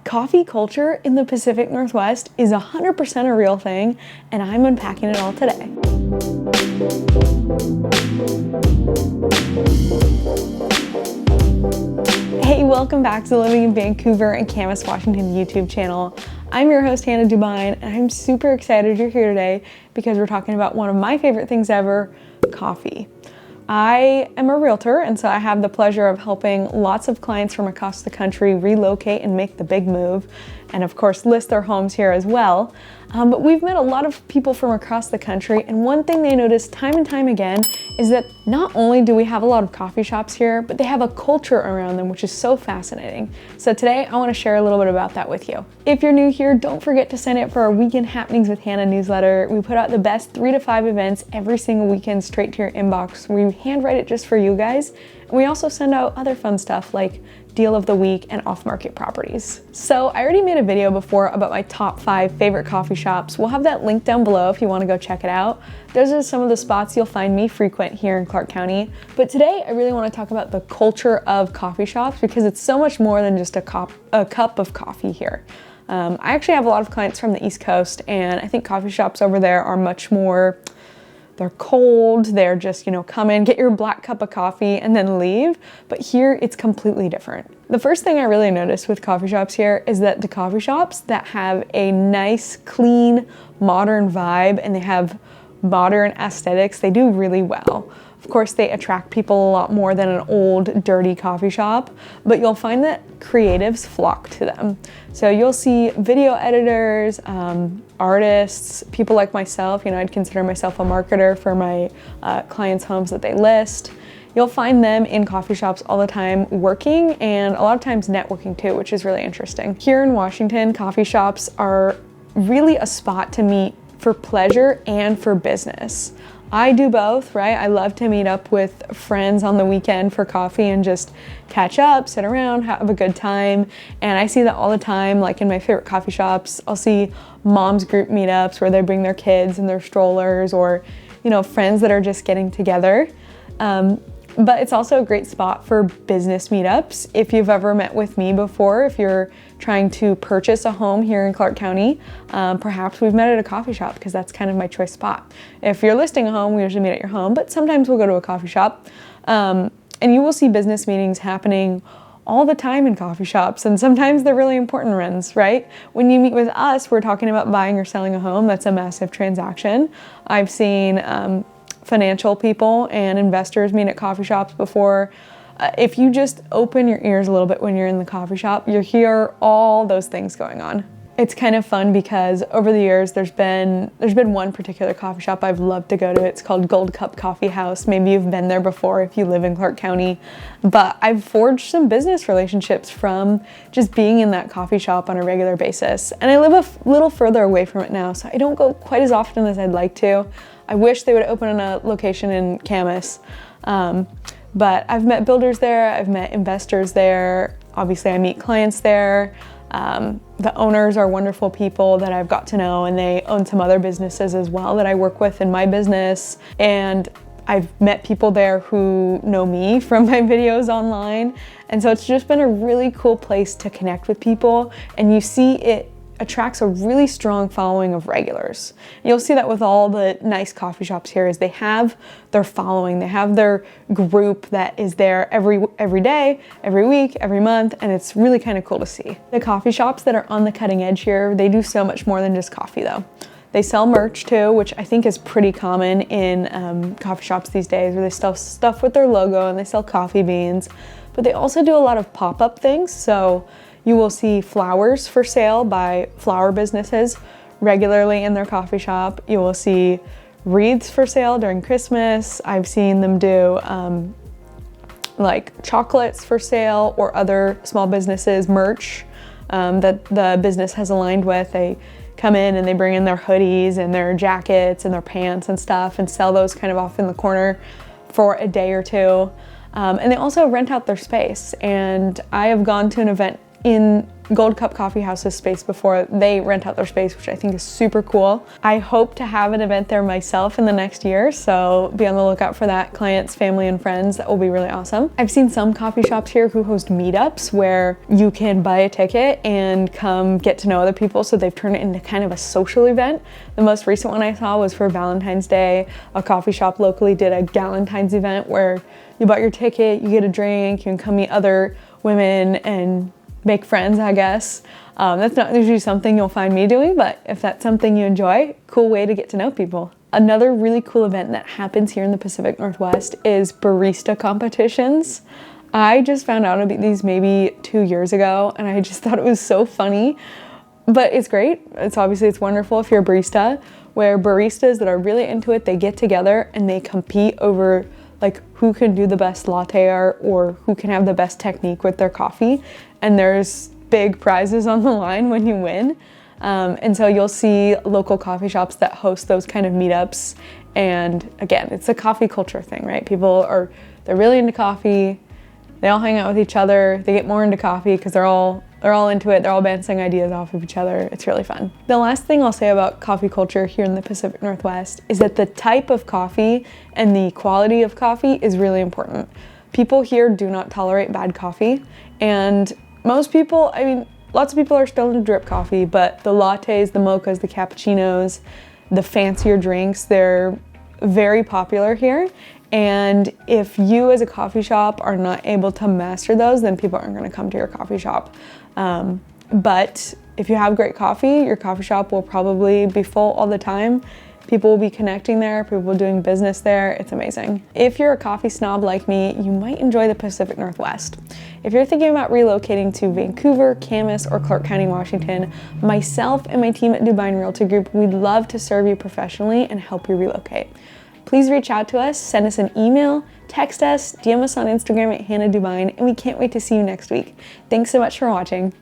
Coffee culture in the Pacific Northwest is 100% a real thing, and I'm unpacking it all today. Hey, welcome back to the Living in Vancouver and Camas, Washington YouTube channel. I'm your host, Hannah Dubyne, and I'm super excited you're here today because we're talking about one of my favorite things ever, coffee. I am a realtor, and so I have the pleasure of helping lots of clients from across the country relocate and make the big move, and of course list their homes here as well. But we've met a lot of people from across the country, and one thing they notice time and time again is that not only do we have a lot of coffee shops here, but they have a culture around them, which is so fascinating. So today I want to share a little bit about that with you. If you're new here, don't forget to sign up for our Weekend Happenings with Hannah newsletter. We put out the best 3 to 5 events every single weekend straight to your inbox. We handwrite it just for you guys. And we also send out other fun stuff like deal of the week and off-market properties. So I already made a video before about my top 5 favorite coffee shops. We'll have that link down below if you want to go check it out. Those are some of the spots you'll find me frequent here in Clark County. But today I really want to talk about the culture of coffee shops because it's so much more than just a cup of coffee here. I actually have a lot of clients from the East Coast, and I think coffee shops over there are much more, they're cold, they're just, come in, get your black cup of coffee and then leave. But here it's completely different. The first thing I really noticed with coffee shops here is that the coffee shops that have a nice, clean, modern vibe and they have modern aesthetics, they do really well. Of course, they attract people a lot more than an old, dirty coffee shop, but you'll find that creatives flock to them. So you'll see video editors, artists, people like myself. I'd consider myself a marketer for my clients' homes that they list. You'll find them in coffee shops all the time working, and a lot of times networking too, which is really interesting. Here in Washington, coffee shops are really a spot to meet for pleasure and for business. I do both, right? I love to meet up with friends on the weekend for coffee and just catch up, sit around, have a good time. And I see that all the time, like in my favorite coffee shops. I'll see moms group meetups where they bring their kids and their strollers, or, friends that are just getting together. But it's also a great spot for business meetups. If you've ever met with me before, if you're trying to purchase a home here in Clark County, perhaps we've met at a coffee shop because that's kind of my choice spot. If you're listing a home, we usually meet at your home, but sometimes we'll go to a coffee shop. And you will see business meetings happening all the time in coffee shops, and sometimes they're really important ones, right? When you meet with us, we're talking about buying or selling a home. That's a massive transaction. I've seen financial people and investors meet at coffee shops before. If you just open your ears a little bit when you're in the coffee shop, you hear all those things going on. It's kind of fun because over the years there's been one particular coffee shop I've loved to go to. It's called Gold Cup Coffee House. Maybe you've been there before if you live in Clark County. But I've forged some business relationships from just being in that coffee shop on a regular basis. And I live a little further away from it now, so I don't go quite as often as I'd like to. I wish they would open a location in Camas. But I've met builders there, I've met investors there. Obviously I meet clients there. The owners are wonderful people that I've got to know, and they own some other businesses as well that I work with in my business. And I've met people there who know me from my videos online. And so it's just been a really cool place to connect with people, and you see it attracts a really strong following of regulars. You'll see that with all the nice coffee shops here is they have their following, they have their group that is there every day, every week, every month, and it's really kind of cool to see. The coffee shops that are on the cutting edge here, they do so much more than just coffee though. They sell merch too, which I think is pretty common in coffee shops these days, where they sell stuff with their logo and they sell coffee beans, but they also do a lot of pop-up things. So you will see flowers for sale by flower businesses regularly in their coffee shop. You will see wreaths for sale during Christmas. I've seen them do like chocolates for sale, or other small businesses merch that the business has aligned with. They come in and they bring in their hoodies and their jackets and their pants and stuff and sell those kind of off in the corner for a day or two. And they also rent out their space. And I have gone to an event in Gold Cup Coffee House's space before. They rent out their space, which I think is super cool. I hope to have an event there myself in the next year, so be on the lookout for that. Clients, family, and friends, that will be really awesome. I've seen some coffee shops here who host meetups where you can buy a ticket and come get to know other people, so they've turned it into kind of a social event. The most recent one I saw was for Valentine's Day. A coffee shop locally did a Galentine's event where you bought your ticket, you get a drink, you can come meet other women and make friends, I guess. That's not usually something you'll find me doing, but if that's something you enjoy, cool way to get to know people. Another really cool event that happens here in the Pacific Northwest is barista competitions. I just found out about these maybe 2 years ago, and I just thought it was so funny, but it's great. It's wonderful if you're a barista, where baristas that are really into it, they get together and they compete over like who can do the best latte art or who can have the best technique with their coffee. And there's big prizes on the line when you win. And so you'll see local coffee shops that host those kind of meetups. And again, it's a coffee culture thing, right? They're really into coffee. They all hang out with each other. They get more into coffee because they're all into it. They're all bouncing ideas off of each other. It's really fun. The last thing I'll say about coffee culture here in the Pacific Northwest is that the type of coffee and the quality of coffee is really important. People here do not tolerate bad coffee, and most people, lots of people are still into drip coffee, but the lattes, the mochas, the cappuccinos, the fancier drinks, they're very popular here. And if you as a coffee shop are not able to master those, then people aren't going to come to your coffee shop. But if you have great coffee, your coffee shop will probably be full all the time. People will be connecting there, people doing business there. It's amazing. If you're a coffee snob like me, you might enjoy the Pacific Northwest. If you're thinking about relocating to Vancouver, Camas, or Clark County, Washington, myself and my team at Dubyne Realty Group, we'd love to serve you professionally and help you relocate. Please reach out to us, send us an email, text us, DM us on Instagram at Hannah Dubyne, and we can't wait to see you next week. Thanks so much for watching.